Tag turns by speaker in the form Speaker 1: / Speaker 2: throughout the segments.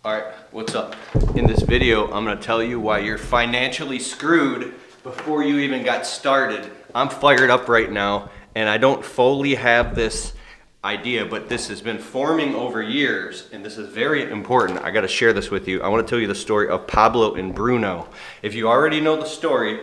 Speaker 1: Alright, what's up? In this video, I'm going to tell you why you're financially screwed before you even got started. I'm fired up right now, and I don't fully have this idea, but this has been forming over years, and this is very important. I got to share this with you. I want to tell you the story of Pablo and Bruno. If you already know the story,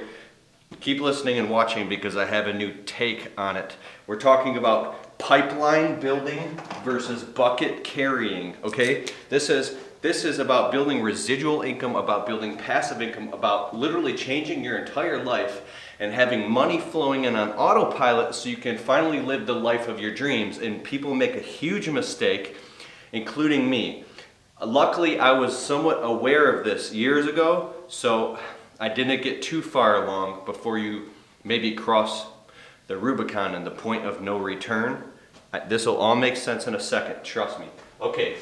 Speaker 1: keep listening and watching because I have a new take on it. We're talking about pipeline building versus bucket carrying, okay? This is about building residual income, about building passive income, about literally changing your entire life and having money flowing in on autopilot so you can finally live the life of your dreams. And people make a huge mistake, including me. Luckily, I was somewhat aware of this years ago, so I didn't get too far along before you maybe cross the Rubicon and the point of no return. This will all make sense in a second, trust me. Okay.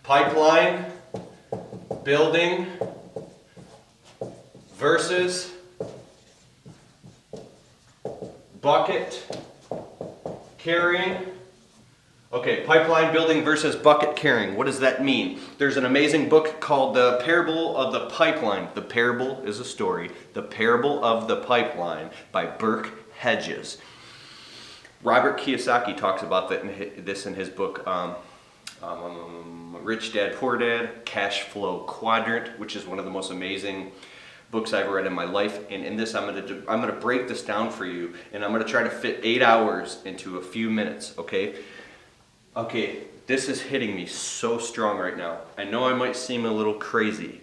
Speaker 1: Pipeline building versus bucket carrying. Okay, pipeline building versus bucket carrying. What does that mean? There's an amazing book called The Parable of the Pipeline. The parable is a story. The Parable of the Pipeline by Burke Hedges. Robert Kiyosaki talks about this in his book, Rich Dad, Poor Dad, Cash Flow Quadrant, which is one of the most amazing books I've read in my life. And in this, I'm gonna break this down for you, and I'm gonna try to fit 8 hours into a few minutes, okay? Okay, this is hitting me so strong right now. I know I might seem a little crazy,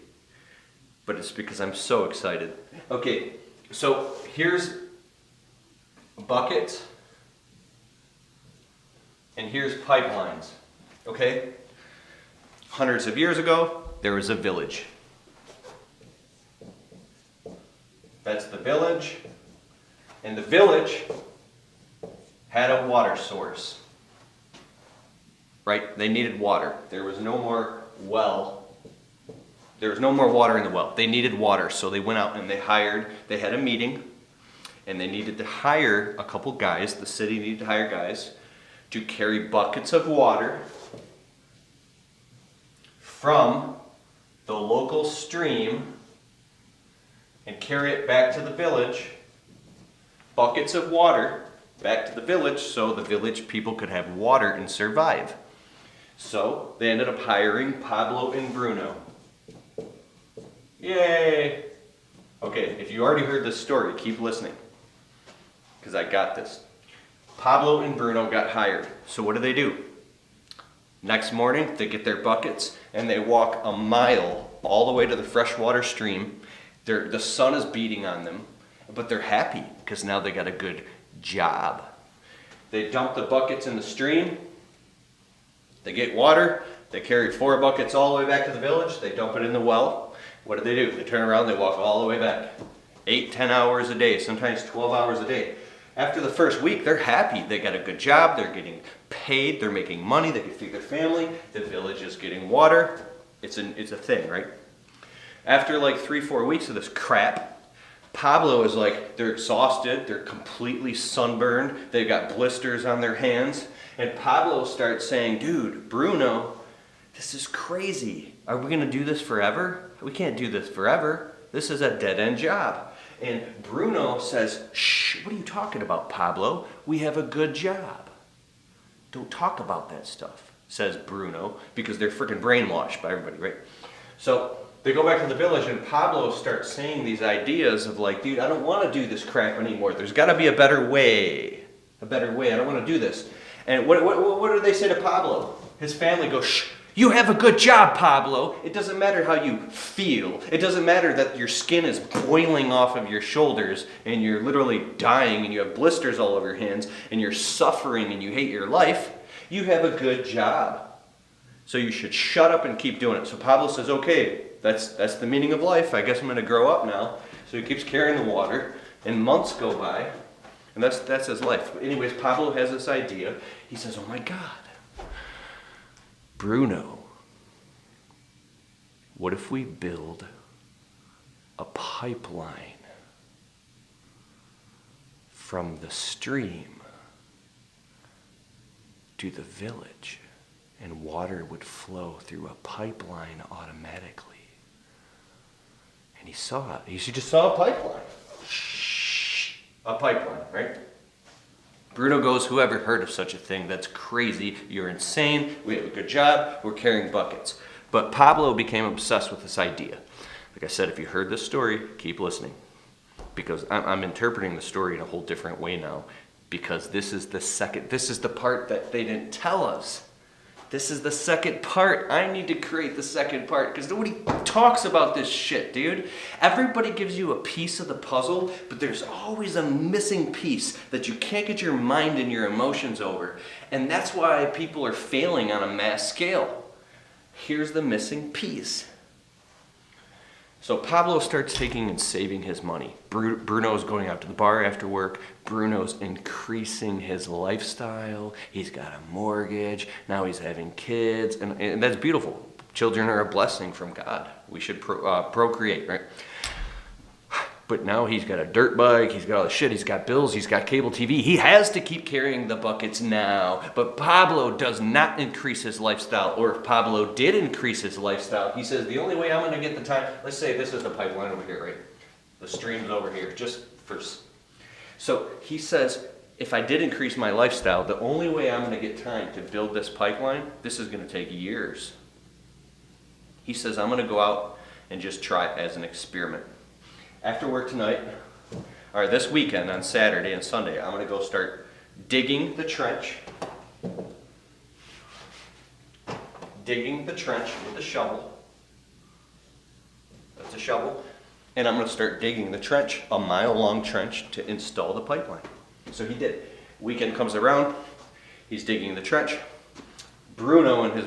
Speaker 1: but it's because I'm so excited. Okay, so here's buckets, and here's pipelines, okay? Hundreds of years ago, there was a village. That's the village, and the village had a water source. Right? They needed water. There was no more well. There was no more water in the well. They needed water, so they went out and they had a meeting, and they needed to hire a couple guys. The city needed to hire guys to carry buckets of water from the local stream and carry it back to the village. Buckets of water back to the village so the village people could have water and survive. So they ended up hiring Pablo and Bruno. Yay! Okay, if you already heard this story, keep listening, because I got this. Pablo and Bruno got hired. So what do? Next morning, they get their buckets and they walk a mile all the way to the freshwater stream. The sun is beating on them, but they're happy because now they got a good job. They dump the buckets in the stream. They get water. They carry 4 buckets all the way back to the village. They dump it in the well. What do? They turn around, they walk all the way back. 8, 10 hours a day, sometimes 12 hours a day. After the first week, they're happy. They got a good job. They're getting paid. They're making money. They can feed their family. The village is getting water. It's a thing, right? After like 3-4 weeks of this crap, Pablo is like, they're exhausted. They're completely sunburned. They've got blisters on their hands. And Pablo starts saying, dude, Bruno, this is crazy. Are we going to do this forever? We can't do this forever. This is a dead-end job. And Bruno says, shh, what are you talking about, Pablo? We have a good job. Don't talk about that stuff, says Bruno, because they're freaking brainwashed by everybody, right? So they go back to the village, and Pablo starts saying these ideas of like, dude, I don't want to do this crap anymore. There's got to be a better way. A better way. I don't want to do this. And what do they say to Pablo? His family goes, shh, you have a good job, Pablo. It doesn't matter how you feel. It doesn't matter that your skin is boiling off of your shoulders and you're literally dying and you have blisters all over your hands and you're suffering and you hate your life. You have a good job. So you should shut up and keep doing it. So Pablo says, okay, that's the meaning of life. I guess I'm going to grow up now. So he keeps carrying the water, and months go by. And that's his life. Anyways, Pablo has this idea. He says, oh my God, Bruno, what if we build a pipeline from the stream to the village and water would flow through a pipeline automatically. And he saw it. He just saw a pipeline. A pipeline, right? Bruno goes, whoever heard of such a thing? That's crazy. You're insane. We have a good job. We're carrying buckets. But Pablo became obsessed with this idea. Like I said, if you heard this story, keep listening. Because I'm interpreting the story in a whole different way now. Because this is the part that they didn't tell us. This is the second part. I need to create the second part because nobody talks about this shit, dude. Everybody gives you a piece of the puzzle, but there's always a missing piece that you can't get your mind and your emotions over. And that's why people are failing on a mass scale. Here's the missing piece. So Pablo starts taking and saving his money. Bruno's going out to the bar after work. Bruno's increasing his lifestyle. He's got a mortgage. Now he's having kids. And that's beautiful. Children are a blessing from God. We should procreate, right? But now he's got a dirt bike, he's got all the shit, he's got bills, he's got cable TV. He has to keep carrying the buckets now. But Pablo does not increase his lifestyle. Or if Pablo did increase his lifestyle, he says, the only way I'm going to get the time, let's say this is the pipeline over here, right? The stream's over here, just first. So he says, if I did increase my lifestyle, the only way I'm going to get time to build this pipeline, this is going to take years. He says, I'm going to go out and just try it as an experiment. After work tonight, or this weekend on Saturday and Sunday, I'm going to go start digging the trench. Digging the trench with a shovel. That's a shovel. And I'm going to start digging the trench, a mile-long trench, to install the pipeline. So he did. Weekend comes around, he's digging the trench. Bruno and his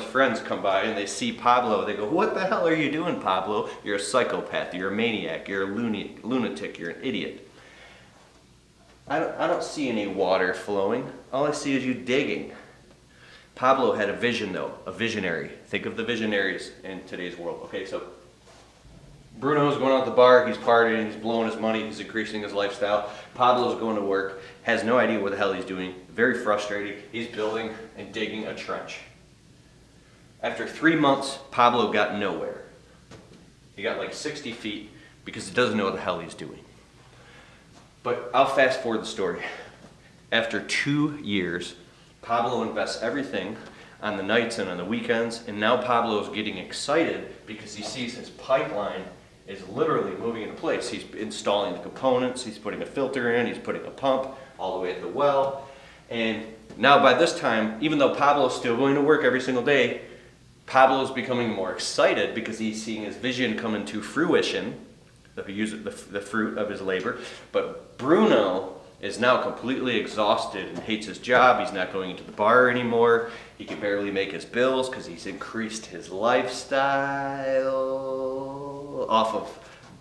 Speaker 1: friends come by and they see Pablo. They go, what the hell are you doing, Pablo? You're a psychopath, you're a maniac, you're a lunatic, you're an idiot. I don't see any water flowing. All I see is you digging. Pablo had a vision though, a visionary. Think of the visionaries in today's world. Okay, so Bruno's going out to the bar, he's partying, he's blowing his money, he's increasing his lifestyle. Pablo's going to work, has no idea what the hell he's doing, very frustrated. He's building and digging a trench. After 3 months, Pablo got nowhere. He got like 60 feet because he doesn't know what the hell he's doing. But I'll fast forward the story. After 2 years, Pablo invests everything on the nights and on the weekends, and now Pablo's getting excited because he sees his pipeline is literally moving into place. He's installing the components, he's putting a filter in, he's putting a pump all the way at the well. And now by this time, even though Pablo's still going to work every single day, Pablo's becoming more excited because he's seeing his vision come into fruition, the fruit of his labor. But Bruno is now completely exhausted and hates his job. He's not going into the bar anymore. He can barely make his bills because he's increased his lifestyle off of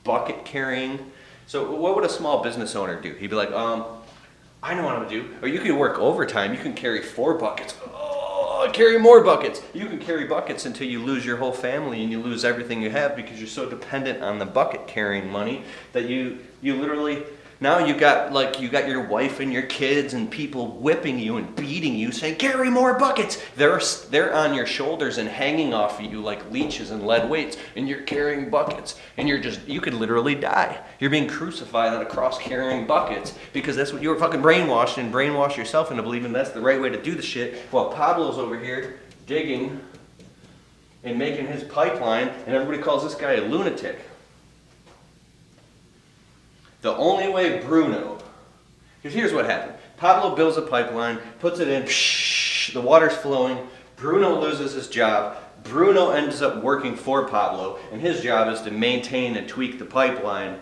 Speaker 1: bucket carrying. So what would a small business owner do? He'd be like, I know what I'm gonna do. Or you can work overtime. You can carry 4 buckets. Oh, carry more buckets. You can carry buckets until you lose your whole family and you lose everything you have because you're so dependent on the bucket carrying money that you literally, now you got your wife and your kids and people whipping you and beating you, saying, carry more buckets. They're on your shoulders and hanging off of you like leeches and lead weights, and you're carrying buckets, and you could literally die. You're being crucified on a cross carrying buckets because that's what you were fucking brainwashed and brainwashed yourself into believing that's the right way to do the shit. While Pablo's over here digging and making his pipeline, and everybody calls this guy a lunatic. The only way Bruno, because here's what happened. Pablo builds a pipeline, puts it in, the water's flowing, Bruno loses his job, Bruno ends up working for Pablo, and his job is to maintain and tweak the pipeline,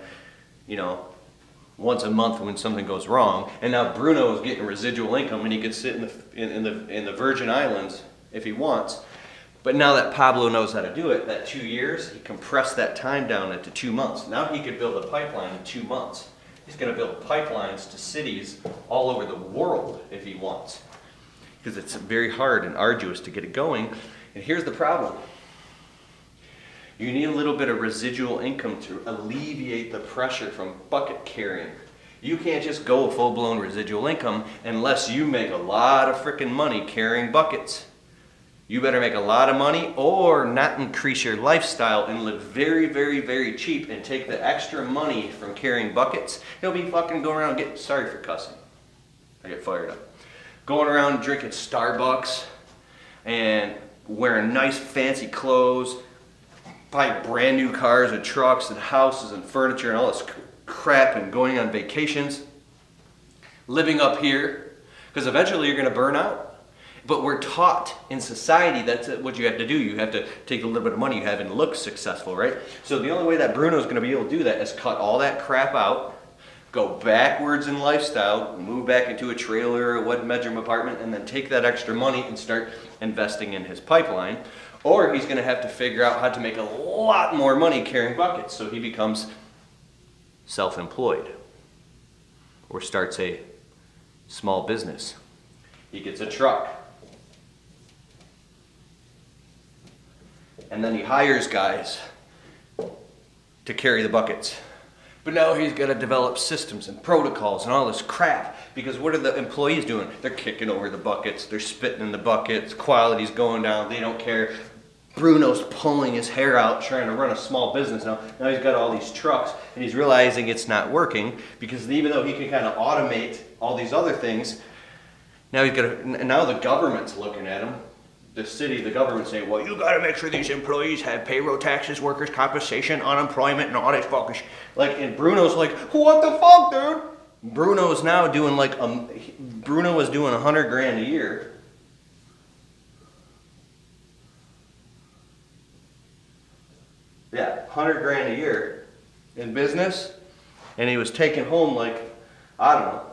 Speaker 1: once a month when something goes wrong. And now Bruno is getting residual income and he can sit in the Virgin Islands if he wants. But now that Pablo knows how to do it, that 2 years, he compressed that time down into 2 months. Now he could build a pipeline in 2 months. He's going to build pipelines to cities all over the world if he wants. Because it's very hard and arduous to get it going. And here's the problem. You need a little bit of residual income to alleviate the pressure from bucket carrying. You can't just go full-blown residual income unless you make a lot of freaking money carrying buckets. You better make a lot of money or not increase your lifestyle and live very, very, very cheap and take the extra money from carrying buckets. He'll be fucking going around getting, sorry for cussing, I get fired up. Going around drinking Starbucks and wearing nice fancy clothes, buying brand new cars and trucks and houses and furniture and all this crap and going on vacations. Living up here, because eventually you're going to burn out. But we're taught in society that's what you have to do. You have to take a little bit of money you have and look successful, right? So the only way that Bruno's going to be able to do that is cut all that crap out, go backwards in lifestyle, move back into a trailer or a one-bedroom apartment, and then take that extra money and start investing in his pipeline. Or he's going to have to figure out how to make a lot more money carrying buckets. So he becomes self-employed or starts a small business. He gets a truck. And then he hires guys to carry the buckets. But now he's got to develop systems and protocols and all this crap. Because what are the employees doing? They're kicking over the buckets. They're spitting in the buckets. Quality's going down. They don't care. Bruno's pulling his hair out trying to run a small business now. Now he's got all these trucks and he's realizing it's not working because even though he can kind of automate all these other things, now the government's looking at him. The city, the government saying, well, you got to make sure these employees have payroll taxes, workers' compensation, unemployment, and all this fucking shit. Like, and Bruno's like, what the fuck, dude? Bruno's now doing like, Bruno was doing $100,000 a year. Yeah, $100,000 a year in business, and he was taking home like, I don't know,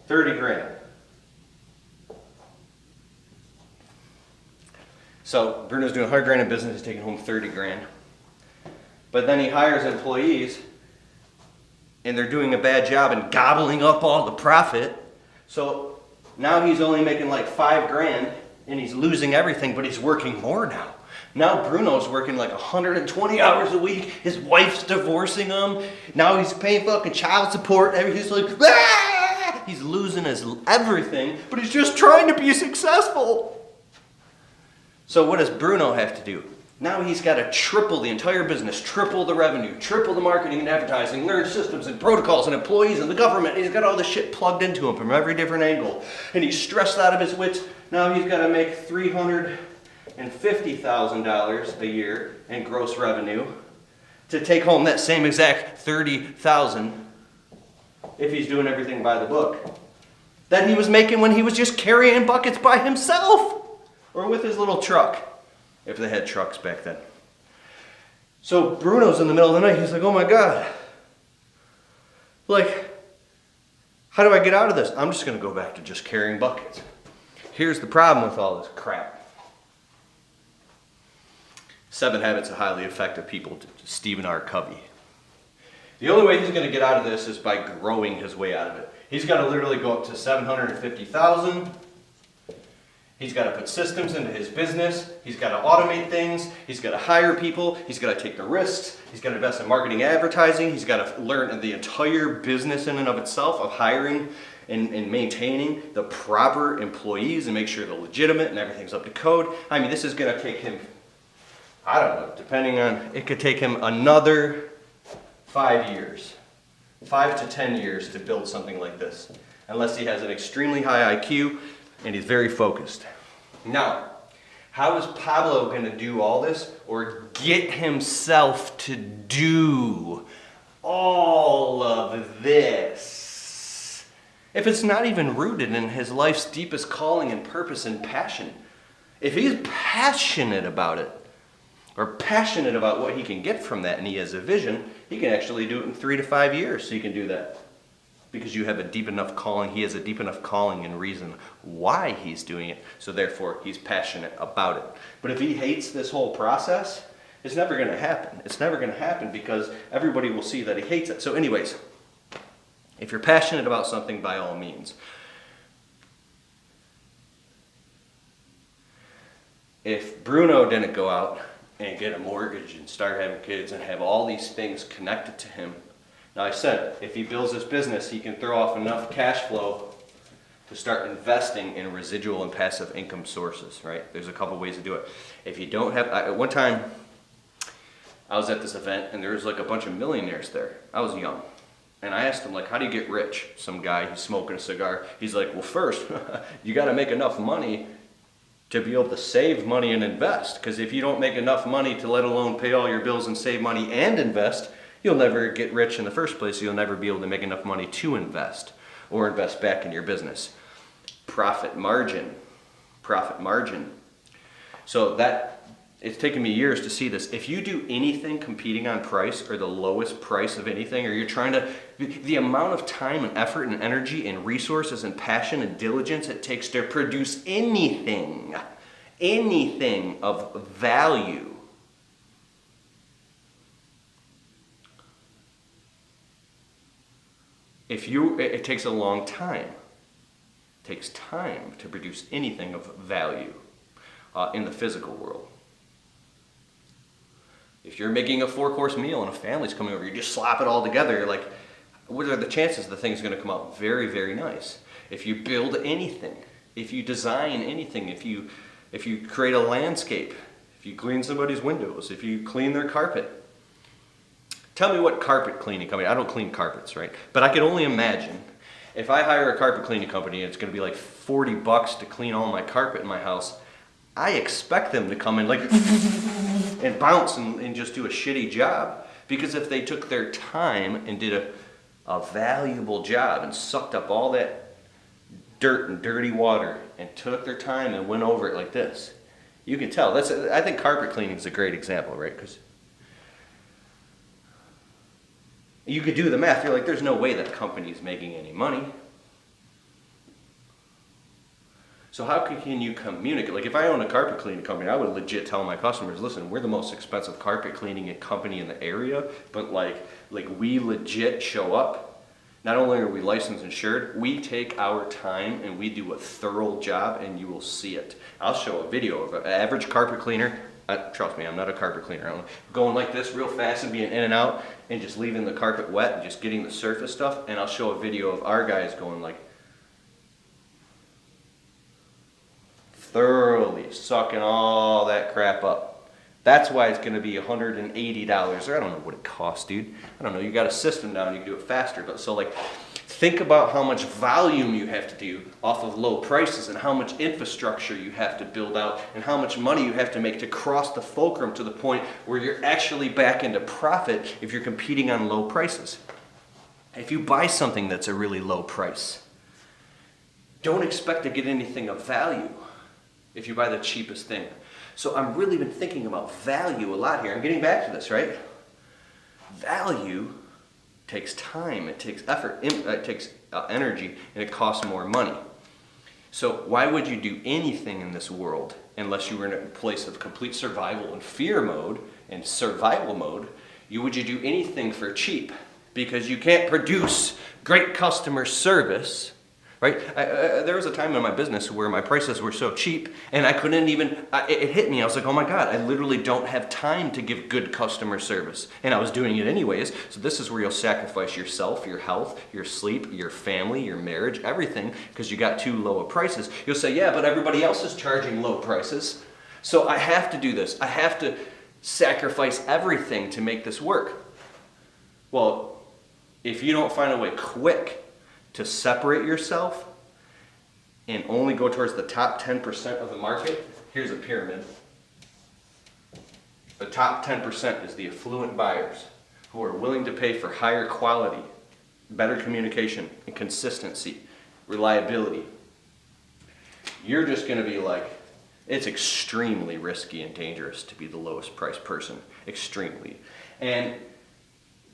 Speaker 1: $30,000. So Bruno's doing $100,000 in business, he's taking home $30,000. But then he hires employees and they're doing a bad job and gobbling up all the profit. So now he's only making like $5,000 and he's losing everything, but he's working more now. Now Bruno's working like 120 hours a week. His wife's divorcing him. Now he's paying fucking child support. He's like, ah! He's losing his everything, but he's just trying to be successful. So what does Bruno have to do? Now he's got to triple the entire business, triple the revenue, triple the marketing and advertising, learn systems and protocols and employees and the government. He's got all this shit plugged into him from every different angle. And he's stressed out of his wits. Now he's got to make $350,000 a year in gross revenue to take home that same exact $30,000 if he's doing everything by the book that he was making when he was just carrying buckets by himself. Or with his little truck, if they had trucks back then. So Bruno's in the middle of the night, he's like, oh my God. Like, how do I get out of this? I'm just gonna go back to just carrying buckets. Here's the problem with all this crap. 7 Habits of Highly Effective People, Stephen R. Covey. The only way he's gonna get out of this is by growing his way out of it. He's gotta literally go up to 750,000. He's got to put systems into his business. He's got to automate things. He's got to hire people. He's got to take the risks. He's got to invest in marketing and advertising. He's got to learn the entire business in and of itself of hiring and maintaining the proper employees and make sure they're legitimate and everything's up to code. I mean, this is going to take him, I don't know, depending on, it could take him another 5 years, 5 to 10 years to build something like this, unless he has an extremely high IQ and he's very focused. Now, how is Pablo going to do all this or get himself to do all of this if it's not even rooted in his life's deepest calling and purpose and passion? If he's passionate about it or passionate about what he can get from that and he has a vision, he can actually do it in 3 to 5 years so he can do that. Because you have a deep enough calling, he has a deep enough calling and reason why he's doing it, so therefore he's passionate about it. But if he hates this whole process, it's never going to happen. It's never going to happen because everybody will see that he hates it. So anyways, if you're passionate about something, by all means. If Bruno didn't go out and get a mortgage and start having kids and have all these things connected to him, now I said, if he builds this business, he can throw off enough cash flow to start investing in residual and passive income sources, right? There's a couple ways to do it. If you don't have, at one time, I was at this event and there was like a bunch of millionaires there. I was young. And I asked him, like, how do you get rich? Some guy, he's smoking a cigar. He's like, well, first, you got to make enough money to be able to save money and invest. Because if you don't make enough money to let alone pay all your bills and save money and invest, you'll never get rich in the first place. You'll never be able to make enough money to invest or invest back in your business. Profit margin. Profit margin. So that, it's taken me years to see this. If you do anything competing on price or the lowest price of anything, or you're trying to, the amount of time and effort and energy and resources and passion and diligence it takes to produce anything of value, it takes a long time. It takes time to produce anything of value in the physical world. If you're making a 4-course meal and a family's coming over, you just slap it all together, you're like, what are the chances the thing's gonna come out very, very nice? If you build anything, if you design anything, if you create a landscape, if you clean somebody's windows, if you clean their carpet. Tell me what carpet cleaning company, I don't clean carpets, right? But I can only imagine if I hire a carpet cleaning company and it's gonna be like $40 to clean all my carpet in my house, I expect them to come in like and bounce and just do a shitty job. Because if they took their time and did a valuable job and sucked up all that dirt and dirty water and took their time and went over it like this, you can tell. I think carpet cleaning is a great example, right? Because you could do the math. You're like, there's no way that company is making any money. So how can you communicate? Like if I own a carpet cleaning company, I would legit tell my customers, listen, we're the most expensive carpet cleaning company in the area, but like we legit show up. Not only are we licensed and insured, we take our time and we do a thorough job, and you will see it. I'll show a video of an average carpet cleaner. Trust me, I'm not a carpet cleaner. I'm going like this real fast and being in and out and just leaving the carpet wet and just getting the surface stuff. And I'll show a video of our guys going like, thoroughly sucking all that crap up. That's why it's going to be $180, or I don't know what it costs, dude. I don't know. You got a system now, and you can do it faster. But so like, think about how much volume you have to do off of low prices, and how much infrastructure you have to build out, and how much money you have to make to cross the fulcrum to the point where you're actually back into profit if you're competing on low prices. If you buy something that's a really low price, don't expect to get anything of value if you buy the cheapest thing. So I'm really been thinking about value a lot here. I'm getting back to this, right? Value takes time, it takes effort, it takes energy, and it costs more money. So why would you do anything in this world unless you were in a place of complete survival and fear mode and survival mode? Would you do anything for cheap? Because you can't produce great customer service. Right? There was a time in my business where my prices were so cheap and I couldn't even, it hit me. I was like, oh my God, I literally don't have time to give good customer service. And I was doing it anyways. So this is where you'll sacrifice yourself, your health, your sleep, your family, your marriage, everything, because you got too low of prices. You'll say, yeah, but everybody else is charging low prices. So I have to do this. I have to sacrifice everything to make this work. Well, if you don't find a way quick to separate yourself and only go towards the top 10% of the market, here's a pyramid. The top 10% is the affluent buyers who are willing to pay for higher quality, better communication, and consistency, reliability. You're just going to be like, it's extremely risky and dangerous to be the lowest priced person. Extremely. And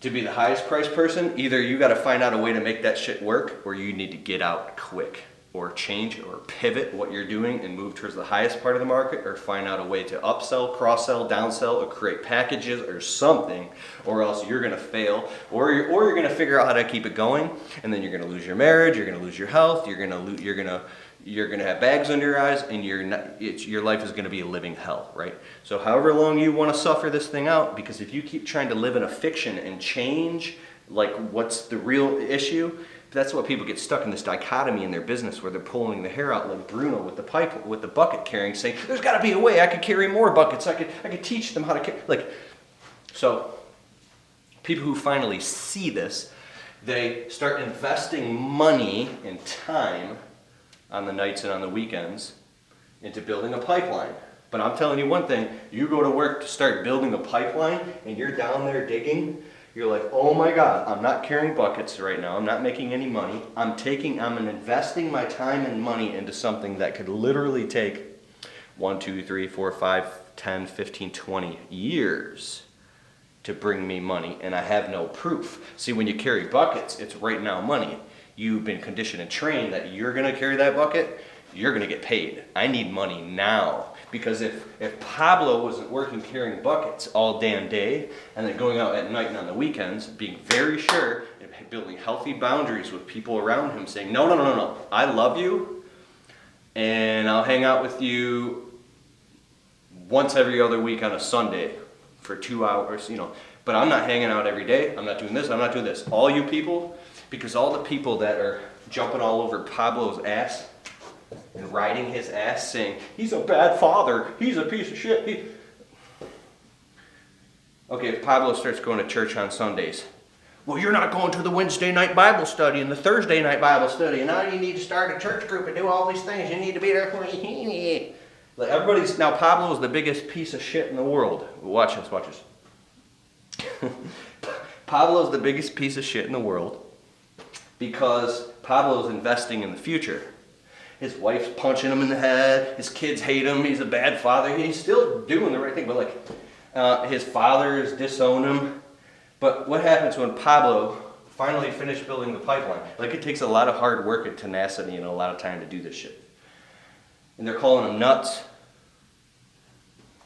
Speaker 1: to be the highest priced person, either you got to find out a way to make that shit work, or you need to get out quick, or change or pivot what you're doing and move towards the highest part of the market, or find out a way to upsell, cross-sell, downsell, or create packages or something, or else you're going to fail, or you're going to figure out how to keep it going, and then you're going to lose your marriage, you're going to lose your health, you're going to have bags under your eyes, and your life is going to be a living hell, right? So however long you want to suffer this thing out, because if you keep trying to live in a fiction and change like what's the real issue, That's what people get stuck in, this dichotomy in their business where they're pulling the hair out like Bruno with the bucket carrying, saying, there's got to be a way I could carry more buckets. I could teach them how to carry. So people who finally see this, they start investing money and time on the nights and on the weekends into building a pipeline. But I'm telling you one thing, you go to work to start building a pipeline and you're down there digging, you're like, oh my God, I'm not carrying buckets right now. I'm not making any money. I'm investing my time and money into something that could literally take 1, 2, 3, 4, 5, 10, 15, 20 years to bring me money, and I have no proof. See, when you carry buckets, it's right now money. You've been conditioned and trained that you're gonna carry that bucket, you're gonna get paid. I need money now. Because if Pablo wasn't working carrying buckets all damn day and then going out at night and on the weekends, being very sure and building healthy boundaries with people around him, saying, no, I love you and I'll hang out with you once every other week on a Sunday for 2 hours, but I'm not hanging out every day. I'm not doing this, I'm not doing this. All you people, because all the people that are jumping all over Pablo's ass and riding his ass saying, he's a bad father, he's a piece of shit. Okay, if Pablo starts going to church on Sundays, well, you're not going to the Wednesday night Bible study and the Thursday night Bible study, and now you need to start a church group and do all these things. You need to be there for me. Now Pablo is the biggest piece of shit in the world. Watch this. Pablo is the biggest piece of shit in the world because Pablo is investing in the future. His wife's punching him in the head. His kids hate him. He's a bad father. He's still doing the right thing, but his fathers disown him. But what happens when Pablo finally finished building the pipeline? It takes a lot of hard work and tenacity and a lot of time to do this shit. And they're calling him nuts.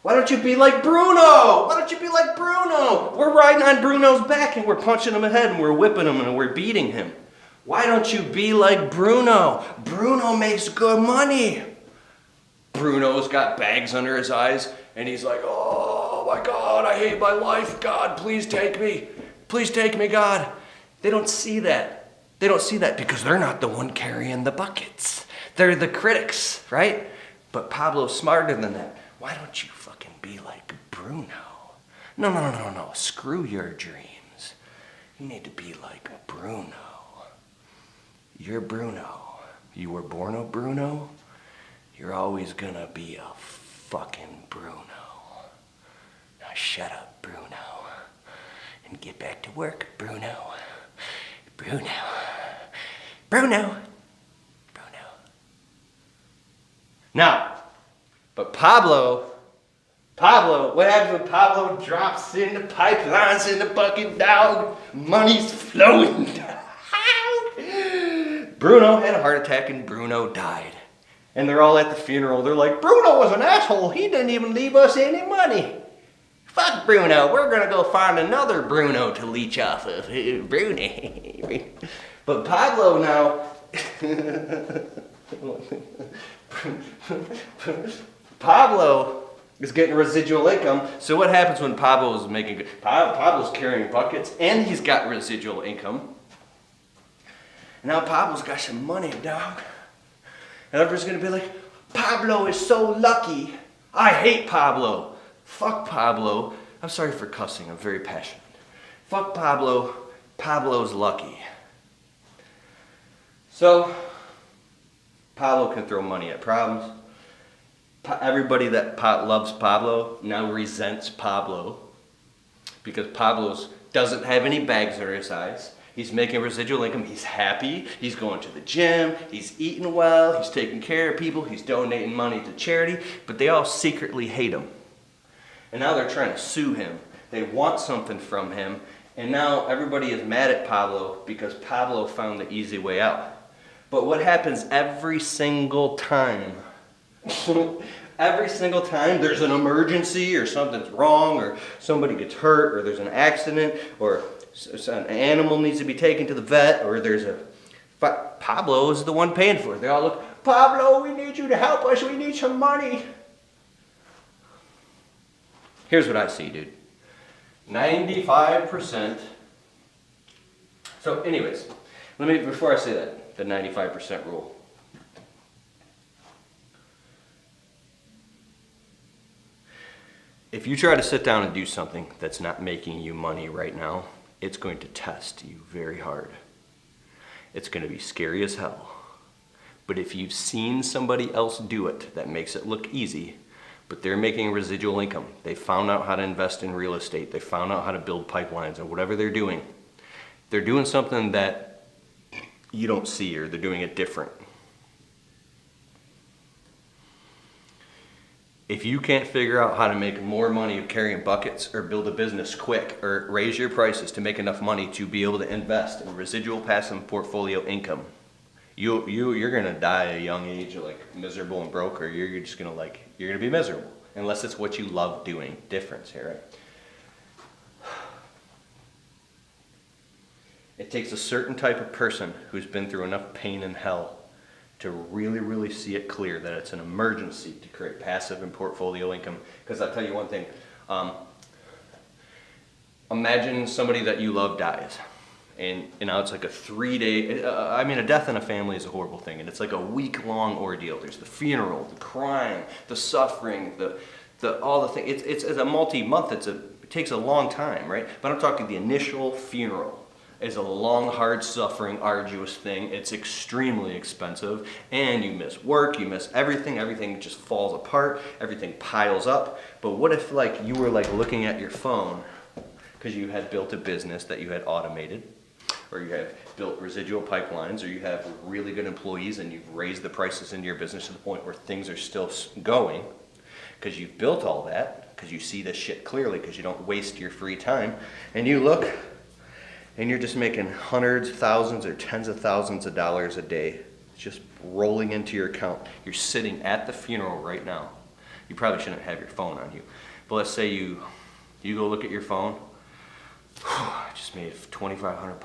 Speaker 1: Why don't you be like Bruno? Why don't you be like Bruno? We're riding on Bruno's back and we're punching him in the head and we're whipping him and we're beating him. Why don't you be like Bruno? Bruno makes good money. Bruno's got bags under his eyes and he's like, oh my God, I hate my life. God, please take me. Please take me, God. They don't see that. They don't see that because they're not the one carrying the buckets. They're the critics, right? But Pablo's smarter than that. Why don't you fucking be like Bruno? No. Screw your dreams. You need to be like Bruno. You're Bruno. You were born a Bruno. You're always gonna be a fucking Bruno. Now shut up, Bruno. And get back to work, Bruno. Bruno. Now, but Pablo, what happens when Pablo drops in the pipelines in the bucket, dog? Money's flowing. Bruno had a heart attack and Bruno died. And they're all at the funeral. They're like, Bruno was an asshole. He didn't even leave us any money. Fuck Bruno. We're going to go find another Bruno to leech off of. Bruno. But Pablo now... Pablo is getting residual income. So what happens when Pablo is making... Pablo's carrying buckets and he's got residual income. Now Pablo's got some money, dog. And everyone's going to be like, Pablo is so lucky. I hate Pablo. Fuck Pablo. I'm sorry for cussing. I'm very passionate. Fuck Pablo. Pablo's lucky. So, Pablo can throw money at problems. Everybody that loves Pablo now resents Pablo because Pablo doesn't have any bags under his eyes. He's making residual income. He's happy. He's going to the gym. He's eating well. He's taking care of people. He's donating money to charity. But they all secretly hate him. And now they're trying to sue him. They want something from him. And now everybody is mad at Pablo because Pablo found the easy way out. But what happens every single time? Every single time there's an emergency or something's wrong or somebody gets hurt or there's an accident or an animal needs to be taken to the vet or there's a... Pablo is the one paying for it. They all look, Pablo, we need you to help us. We need some money. Here's what I see, dude. 95%. So anyways, Before I say that, the 95% rule. If you try to sit down and do something that's not making you money right now, it's going to test you very hard. It's going to be scary as hell. But if you've seen somebody else do it that makes it look easy, but they're making residual income, they found out how to invest in real estate, they found out how to build pipelines or whatever they're doing something that you don't see, or they're doing it different. If you can't figure out how to make more money carrying buckets, or build a business quick, or raise your prices to make enough money to be able to invest in residual passive portfolio income, you're gonna die at a young age, like miserable and broke, or you're just gonna you're gonna be miserable unless it's what you love doing. Difference here, right? It takes a certain type of person who's been through enough pain and hell to really, really see it clear that it's an emergency to create passive and portfolio income. Because I'll tell you one thing, imagine somebody that you love dies. And now it's like a 3-day, a death in a family is a horrible thing, and it's like a week-long ordeal. There's the funeral, the crying, the suffering, all the things. It's a multi-month, it takes a long time, right? But I'm talking the initial funeral is a long, hard, suffering, arduous thing. It's extremely expensive, and you miss work, you miss everything just falls apart, everything piles up. But what if you were looking at your phone because you had built a business that you had automated, or you have built residual pipelines, or you have really good employees and you've raised the prices into your business to the point where things are still going because you've built all that, because you see this shit clearly, because you don't waste your free time, and you look and you're just making hundreds, thousands, or tens of thousands of dollars a day just rolling into your account. You're sitting at the funeral right now. You probably shouldn't have your phone on you, but let's say you go look at your phone. I just made $2,500.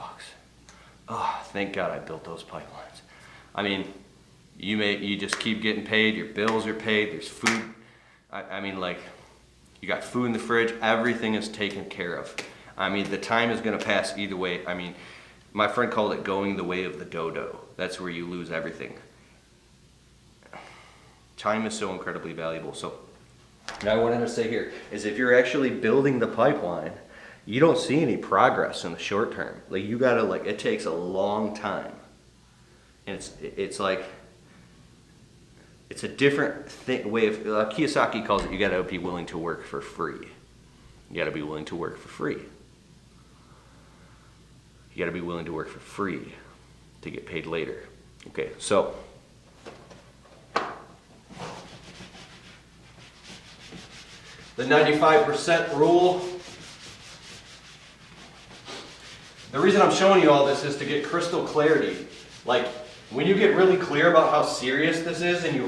Speaker 1: Oh, thank God I built those pipelines. You just keep getting paid. Your bills are paid. There's food. You got food in the fridge. Everything is taken care of. The time is going to pass either way. My friend called it going the way of the dodo. That's where you lose everything. Time is so incredibly valuable. So now what I'm going to say here is, if you're actually building the pipeline, you don't see any progress in the short term. It takes a long time. And it's a different way of, Kiyosaki calls it, you got to be willing to work for free. You got to be willing to work for free. You got to be willing to work for free to get paid later. Okay, so the 95% rule. The reason I'm showing you all this is to get crystal clarity. When you get really clear about how serious this is and you